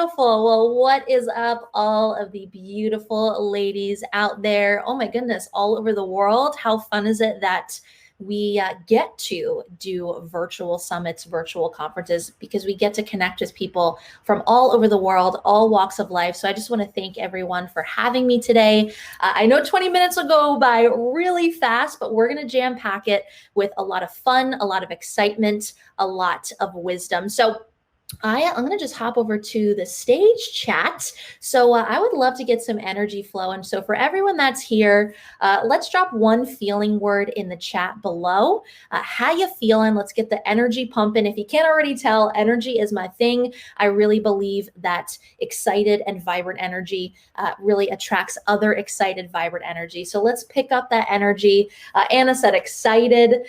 Beautiful. Well, what is up, all of the beautiful ladies out there? Oh my goodness, all over the world. How fun is it that we get to do virtual summits, virtual conferences, because we get to connect with people from all over the world, all walks of life. So I just want to thank everyone for having me today. I know 20 minutes will go by really fast, but we're going to jam pack it with a lot of fun, a lot of excitement, a lot of wisdom. So I'm going to just hop over to the stage chat. So I would love to get some energy flowing. So for everyone that's here, let's drop one feeling word in the chat below. How you feeling? Let's get the energy pumping. If you can't already tell, energy is my thing. I really believe that excited and vibrant energy really attracts other excited, vibrant energy. So let's pick up that energy. Anna said excited.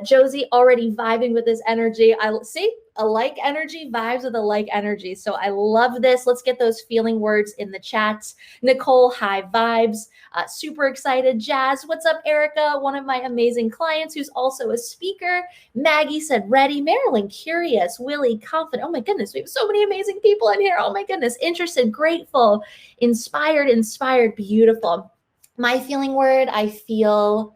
Josie already vibing with this energy. I see. A like energy vibes with a like energy. So I love this. Let's get those feeling words in the chats. Nicole, high vibes. Super excited. Jazz, what's up, Erica? One of my amazing clients who's also a speaker. Maggie said ready. Marilyn, curious. Willie, confident. Oh my goodness, we have so many amazing people in here. Oh my goodness. Interested, grateful, inspired, beautiful. My feeling word, I feel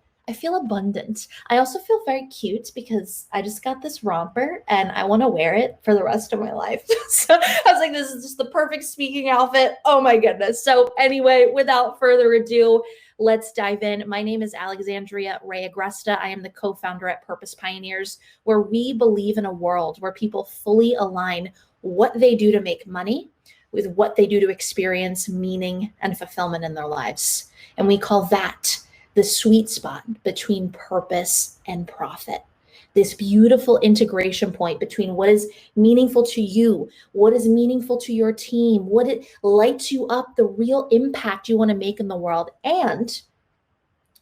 abundant. I also feel very cute because I just got this romper and I want to wear it for the rest of my life. So I was like, this is just the perfect speaking outfit. Oh my goodness. So anyway, without further ado, let's dive in. My name is Alexandria Agresta. I am the co-founder at Purpose Pioneers, where we believe in a world where people fully align what they do to make money with what they do to experience meaning and fulfillment in their lives. And we call that the sweet spot between purpose and profit. This beautiful integration point between what is meaningful to you, what is meaningful to your team, what it lights you up, the real impact you want to make in the world, and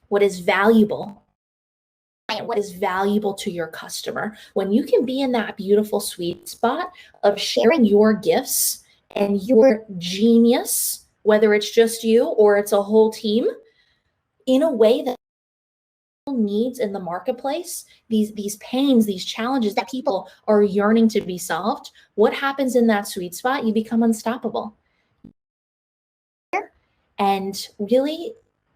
what is valuable. And what is valuable to your customer. When you can be in that beautiful sweet spot of sharing your gifts and your genius, whether it's just you or it's a whole team, in a way that needs in the marketplace, these pains, these challenges that people are yearning to be solved, what happens in that sweet spot? You become unstoppable. And really,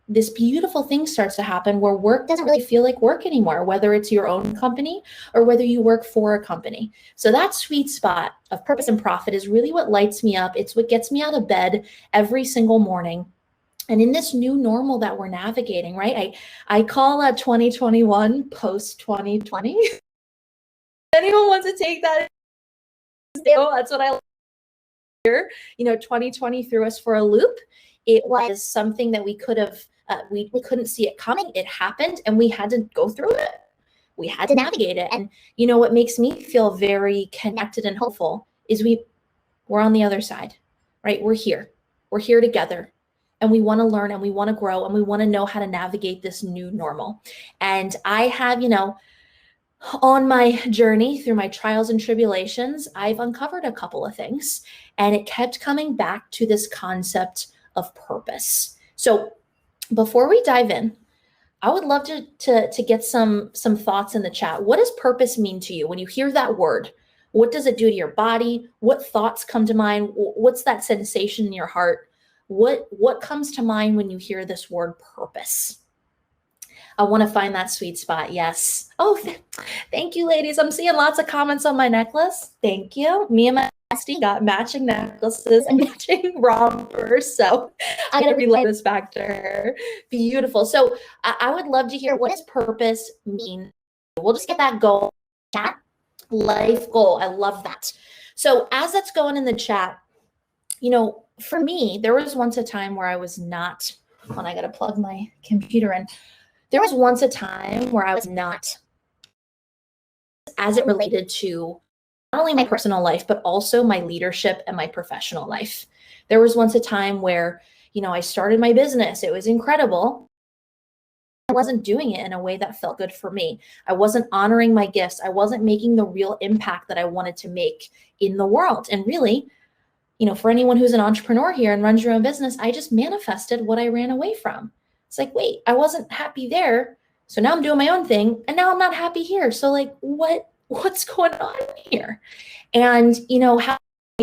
this beautiful thing starts to happen where work doesn't really feel like work anymore, whether it's your own company or whether you work for a company. So that sweet spot of purpose and profit is really what lights me up. It's what gets me out of bed every single morning. And in this new normal that we're navigating, right? I call 2021 post 2020. Anyone wants to take that? That's what I like here. 2020 threw us for a loop. It was something that we could have, we couldn't see it coming. It happened and we had to go through it. We had to navigate it. And what makes me feel very connected and hopeful is we're on the other side, right? We're here together. And we want to learn and we want to grow and we want to know how to navigate this new normal. And I have, on my journey through my trials and tribulations, I've uncovered a couple of things, and it kept coming back to this concept of purpose. So before we dive in, I would love to get some thoughts in the chat. What does purpose mean to you when you hear that word? What does it do to your body? What thoughts come to mind? What's that sensation in your heart? What comes to mind when you hear this word purpose? I want to find that sweet spot. Yes. Oh, thank you, ladies. I'm seeing lots of comments on my necklace. Thank you. Me and my bestie got matching necklaces and matching rompers. So I'm going to relay this back to her. Beautiful. So I would love to hear, what does purpose mean? We'll just get that goal. Chat. Life goal. I love that. So as that's going in the chat, for me, there was once a time where I was not, when I got to plug my computer in, there was once a time where I was not, as it related to not only my personal life, but also my leadership and my professional life. There was once a time where, I started my business. It was incredible. I wasn't doing it in a way that felt good for me. I wasn't honoring my gifts. I wasn't making the real impact that I wanted to make in the world. And really, for anyone who's an entrepreneur here and runs your own business, I just manifested what I ran away from. It's like, wait, I wasn't happy there. So now I'm doing my own thing and now I'm not happy here. So like, what's going on here? And how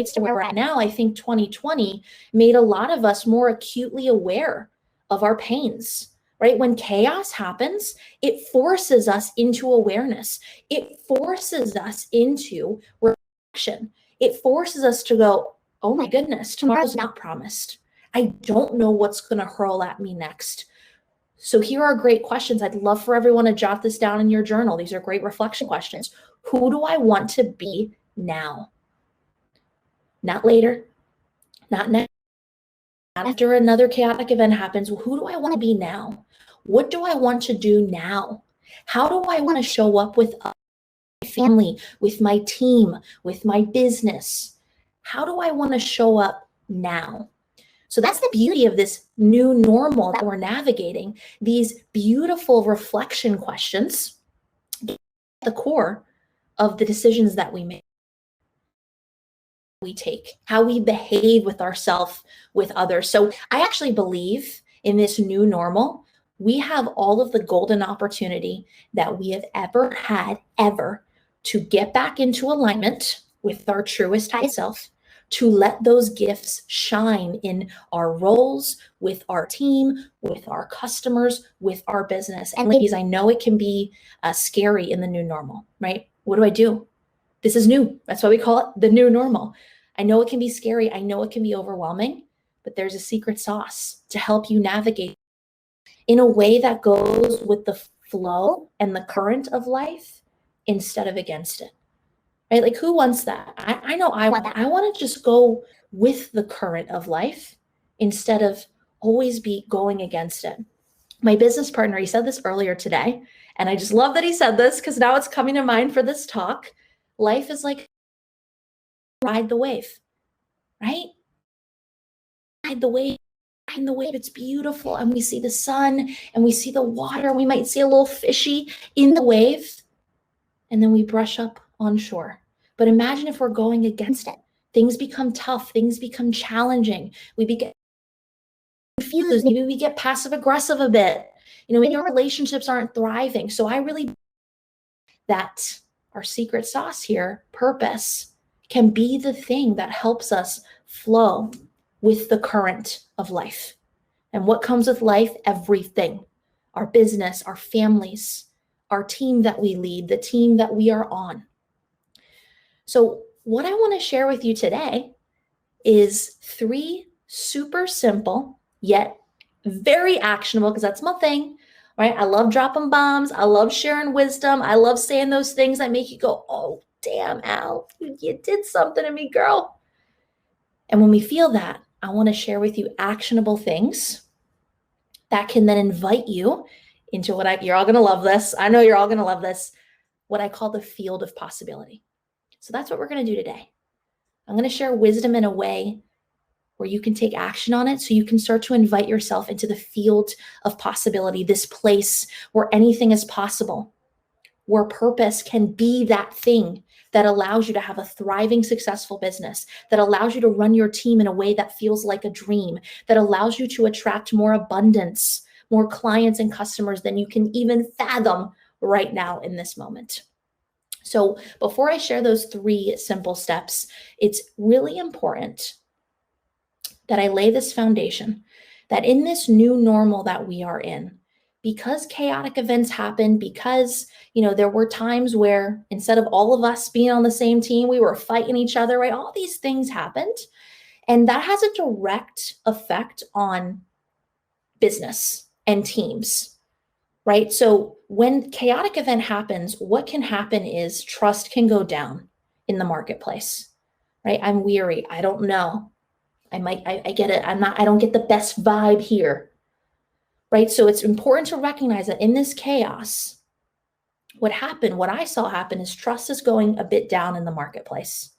to where we're at now, I think 2020 made a lot of us more acutely aware of our pains, right? When chaos happens, it forces us into awareness. It forces us into reflection. It forces us to go, oh my goodness, tomorrow's not promised. I don't know what's going to hurl at me next. So here are great questions. I'd love for everyone to jot this down in your journal. These are great reflection questions. Who do I want to be now? Not later, not next, not after another chaotic event happens. Who do I want to be now? What do I want to do now? How do I want to show up with my family, with my team, with my business? How do I want to show up now? So that's the beauty of this new normal that we're navigating. These beautiful reflection questions at the core of the decisions that we make, we take, how we behave with ourselves, with others. So I actually believe in this new normal, we have all of the golden opportunity that we have ever had, ever, to get back into alignment with our truest high self, to let those gifts shine in our roles, with our team, with our customers, with our business. And ladies, I know it can be scary in the new normal, right? What do? This is new. That's why we call it the new normal. I know it can be scary. I know it can be overwhelming, but there's a secret sauce to help you navigate in a way that goes with the flow and the current of life instead of against it, right? Like, who wants that? I know I want that. I want to just go with the current of life instead of always be going against it. My business partner, he said this earlier today, and I just love that he said this because now it's coming to mind for this talk. Life is like ride the wave, right? Ride the wave. Ride the wave. It's beautiful. And we see the sun and we see the water. We might see a little fishy in the wave. And then we brush up on shore. But imagine if we're going against it. Things become tough. Things become challenging. We get confused. Maybe we get passive aggressive a bit. Maybe our relationships aren't thriving. So I really that our secret sauce here, purpose, can be the thing that helps us flow with the current of life. And what comes with life? Everything. Our business, our families, our team that we lead, the team that we are on. So what I want to share with you today is 3 super simple, yet very actionable, because that's my thing, right? I love dropping bombs. I love sharing wisdom. I love saying those things that make you go, oh, damn, Al, you did something to me, girl. And when we feel that, I want to share with you actionable things that can then invite you into you're all going to love this. I know you're all going to love this, what I call the field of possibility. So that's what we're going to do today. I'm going to share wisdom in a way where you can take action on it so you can start to invite yourself into the field of possibility, this place where anything is possible, where purpose can be that thing that allows you to have a thriving, successful business, that allows you to run your team in a way that feels like a dream, that allows you to attract more abundance, more clients and customers than you can even fathom right now in this moment. So before I share those 3 simple steps, it's really important that I lay this foundation, that in this new normal that we are in, because chaotic events happen, because, there were times where instead of all of us being on the same team, we were fighting each other, right? All these things happened. And that has a direct effect on business and teams, right? So when chaotic event happens, what can happen is trust can go down in the marketplace, right? I'm weary. I don't know. I get it. I don't get the best vibe here, right? So it's important to recognize that in this chaos, what I saw happen is trust is going a bit down in the marketplace.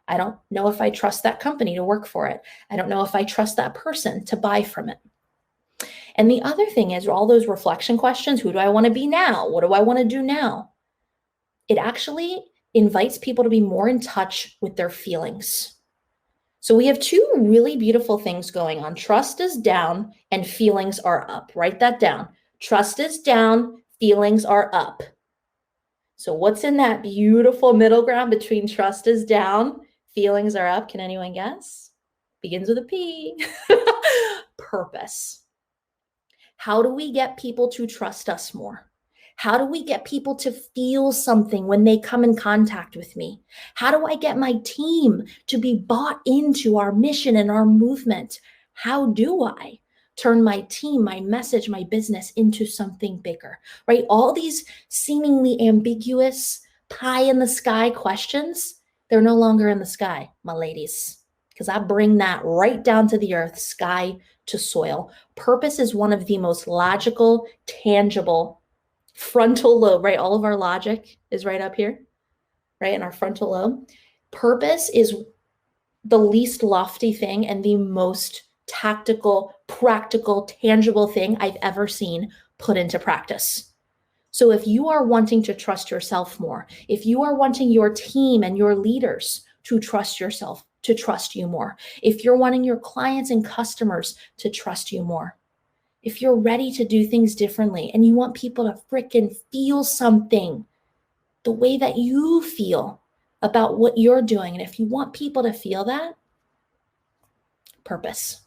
I don't know if I trust that company to work for it. I don't know if I trust that person to buy from it. And the other thing is all those reflection questions. Who do I want to be now? What do I want to do now? It actually invites people to be more in touch with their feelings. So we have 2 really beautiful things going on. Trust is down and feelings are up. Write that down. Trust is down, feelings are up. So what's in that beautiful middle ground between trust is down, Feelings are up. Can anyone guess? Begins with a P. Purpose. How do we get people to trust us more? How do we get people to feel something when they come in contact with me? How do I get my team to be bought into our mission and our movement? How do I turn my team, my message, my business into something bigger, right? All these seemingly ambiguous pie in the sky questions, they're no longer in the sky, my ladies, because I bring that right down to the earth, sky to soil. Purpose is one of the most logical, tangible frontal lobe, right? All of our logic is right up here, right? In our frontal lobe. Purpose is the least lofty thing and the most tactical, practical, tangible thing I've ever seen put into practice. So if you are wanting to trust yourself more, if you are wanting your team and your leaders to trust yourself, to trust you more, if you're wanting your clients and customers to trust you more, if you're ready to do things differently and you want people to frickin' feel something the way that you feel about what you're doing, and if you want people to feel that, purpose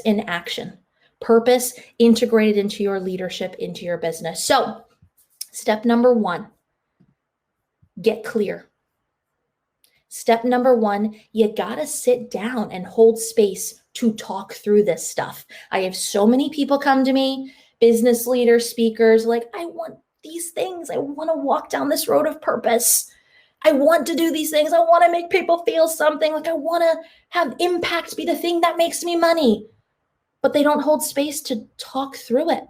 in action, purpose integrated into your leadership, into your business. So step number 1, get clear. Step number 1, you gotta sit down and hold space to talk through this stuff. I have so many people come to me, business leaders, speakers, like, I want these things. I want to walk down this road of purpose. I want to do these things. I want to make people feel something. Like, I want to have impact be the thing that makes me money. But they don't hold space to talk through it.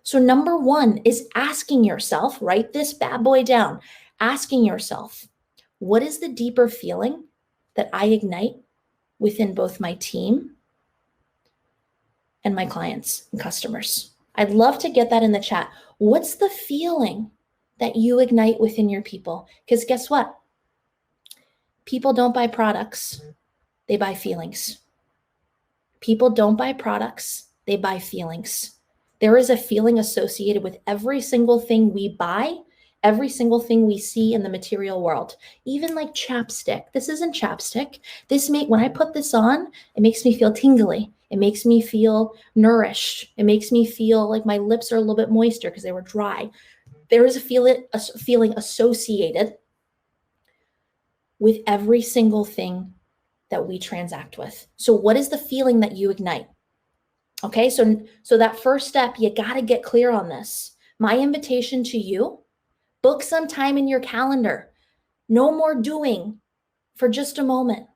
So number 1 is asking yourself, write this bad boy down, asking yourself, what is the deeper feeling that I ignite within both my team and my clients and customers? I'd love to get that in the chat. What's the feeling that you ignite within your people? Because guess what? People don't buy products, they buy feelings. People don't buy products, they buy feelings. There is a feeling associated with every single thing we buy, every single thing we see in the material world, even like chapstick. This isn't chapstick. When I put this on, it makes me feel tingly. It makes me feel nourished. It makes me feel like my lips are a little bit moister because they were dry. There is a feeling associated with every single thing that we transact with. So what is the feeling that you ignite? Okay, so that first step, you got to get clear on this. My invitation to you, book some time in your calendar. No more doing for just a moment,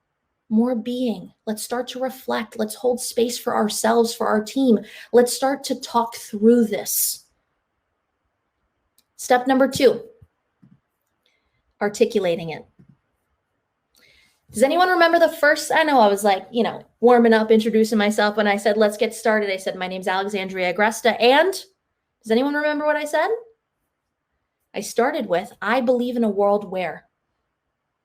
more being. Let's start to reflect. Let's hold space for ourselves, for our team. Let's start to talk through this. Step number 2, articulating it. Does anyone remember the first, I know I was like, warming up, introducing myself. When I said, let's get started, I said, my name's Alexandria Agresta. And does anyone remember what I said? I started with, I believe in a world where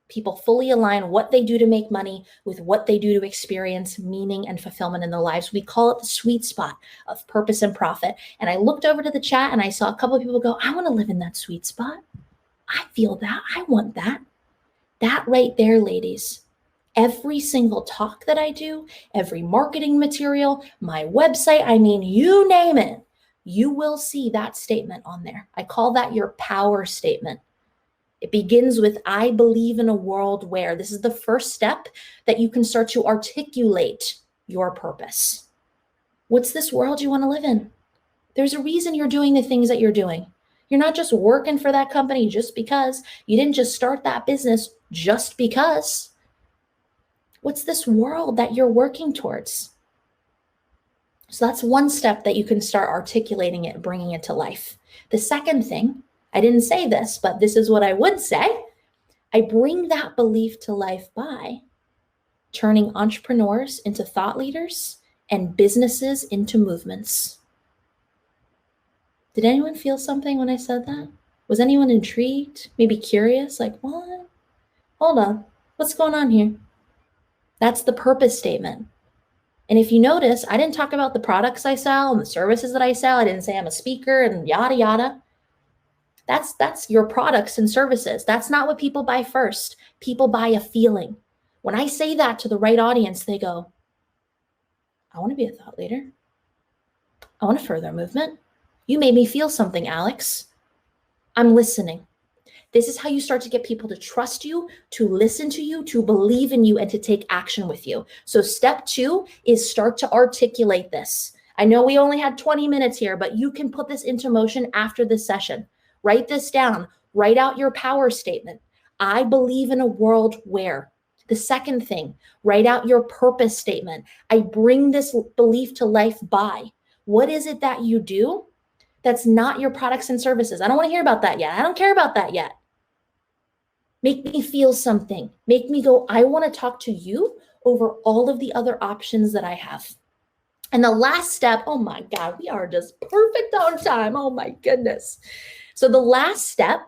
people fully align what they do to make money with what they do to experience meaning and fulfillment in their lives. We call it the sweet spot of purpose and profit. And I looked over to the chat and I saw a couple of people go, I want to live in that sweet spot. I feel that. I want that. That right there, ladies. Every single talk that I do, every marketing material, my website, you name it, you will see that statement on there. I call that your power statement. It begins with, I believe in a world where. This is the first step that you can start to articulate your purpose. What's this world you want to live in? There's a reason you're doing the things that you're doing. You're not just working for that company just because. You didn't just start that business just because. What's this world that you're working towards? So that's one step that you can start articulating it, bringing it to life. The second thing, I didn't say this, but this is what I would say. I bring that belief to life by turning entrepreneurs into thought leaders and businesses into movements. Did anyone feel something when I said that? Was anyone intrigued? Maybe curious? Like, what? Hold on. What's going on here? That's the purpose statement. And if you notice, I didn't talk about the products I sell and the services that I sell. I didn't say I'm a speaker and yada, yada. That's your products and services. That's not what people buy first. People buy a feeling. When I say that to the right audience, they go, I want to be a thought leader. I want to further movement. You made me feel something, Alex. I'm listening. This is how you start to get people to trust you, to listen to you, to believe in you, and to take action with you. So step 2 is start to articulate this. I know we only had 20 minutes here, but you can put this into motion after this session. Write this down. Write out your power statement. I believe in a world where. The second thing, write out your purpose statement. I bring this belief to life by. What is it that you do that's not your products and services? I don't want to hear about that yet. I don't care about that yet. Make me feel something. Make me go, I want to talk to you over all of the other options that I have. And the last step, oh my God, we are just perfect on time. Oh my goodness. So the last step,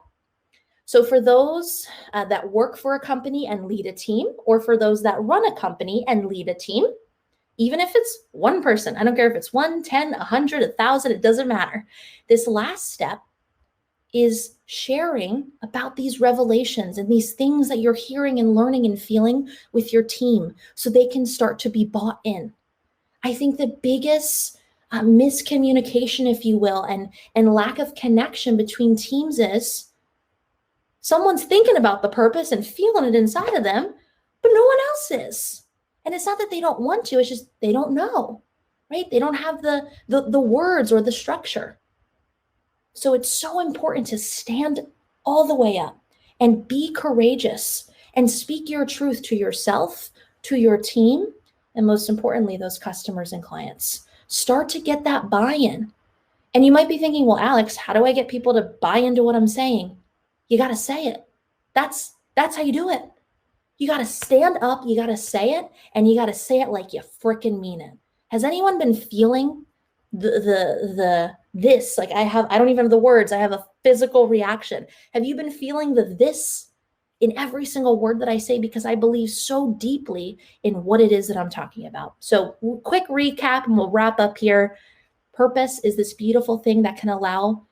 so for those that work for a company and lead a team, or for those that run a company and lead a team, even if it's one person, I don't care if it's 1, 10, 100, 1,000, it doesn't matter. This last step is sharing about these revelations and these things that you're hearing and learning and feeling with your team so they can start to be bought in. I think the biggest miscommunication, if you will, and lack of connection between teams is someone's thinking about the purpose and feeling it inside of them, but no one else is. And it's not that they don't want to, it's just they don't know, right? They don't have the words or the structure. So it's so important to stand all the way up and be courageous and speak your truth to yourself, to your team, and most importantly, those customers and clients. Start to get that buy-in. And you might be thinking, well, Alex, how do I get people to buy into what I'm saying? You got to say it. That's how you do it. You got to stand up, you got to say it, and you got to say it like you freaking mean it. Has anyone been feeling this? Like I don't even have the words. I have a physical reaction. Have you been feeling the this in every single word that I say? Because I believe so deeply in what it is that I'm talking about. So quick recap and we'll wrap up here. Purpose is this beautiful thing that can allow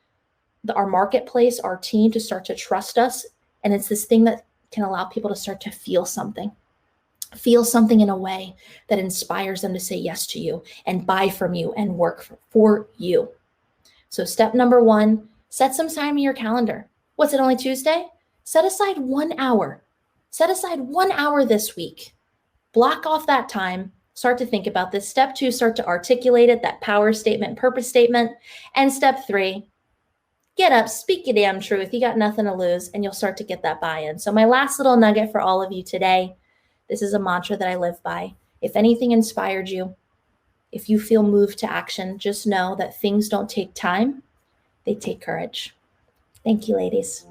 our marketplace, our team to start to trust us. And it's this thing that can allow people to start to feel something in a way that inspires them to say yes to you and buy from you and work for you. So step number 1, set some time in your calendar. What's it, only Tuesday? Set aside 1 hour. Set aside 1 hour this week. Block off that time. Start to think about this. Step 2, start to articulate it, that power statement, purpose statement. And step 3, get up, speak your damn truth. You got nothing to lose, and you'll start to get that buy-in. So my last little nugget for all of you today, this is a mantra that I live by. If anything inspired you, if you feel moved to action, just know that things don't take time, they take courage. Thank you, ladies.